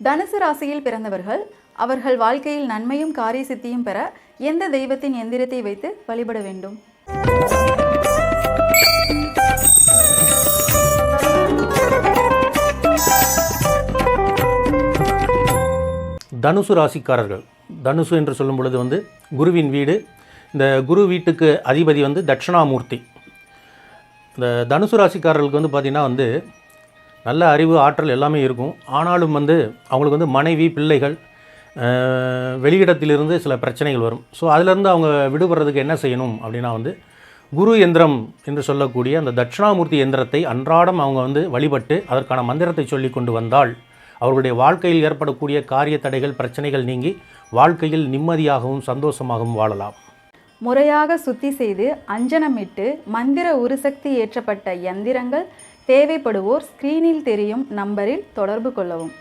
தனுசு ராசியில் பிறந்தவர்கள் அவர்கள் வாழ்க்கையில் நன்மையும் காரிய சித்தியும் பெற எந்த தெய்வத்தின் எந்திரத்தை வைத்து வழிபட வேண்டும்? தனுசு ராசிக்காரர்கள், தனுசு என்று சொல்லும் பொழுது குருவின் வீடு. இந்த குரு வீட்டுக்கு அதிபதி தட்சிணாமூர்த்தி. இந்த தனுசு ராசிக்காரர்களுக்கு பார்த்திங்கன்னா நல்ல அறிவு, ஆற்றல் எல்லாமே இருக்கும். ஆனாலும் அவங்களுக்கு மனைவி, பிள்ளைகள், வெளியிடத்திலிருந்து சில பிரச்சனைகள் வரும். ஸோ அதிலேருந்து அவங்க விடுபடுறதுக்கு என்ன செய்யணும் அப்படின்னா குரு எந்திரம் என்று சொல்லக்கூடிய அந்த தட்சிணாமூர்த்தி எந்திரத்தை அன்றாடம் அவங்க வழிபட்டு அதற்கான மந்திரத்தை சொல்லி கொண்டு வந்தால் அவர்களுடைய வாழ்க்கையில் ஏற்படக்கூடிய காரிய தடைகள், பிரச்சனைகள் நீங்கி வாழ்க்கையில் நிம்மதியாகவும் சந்தோஷமாகவும் வாழலாம். முறையாக சுத்தி செய்து அஞ்சனமிட்டு மந்திர உருசக்தி ஏற்றப்பட்ட யந்திரங்கள் தேவைப்படுவோர் ஸ்கிரீனில் தெரியும் நம்பரில் தொடர்பு கொள்ளவும்.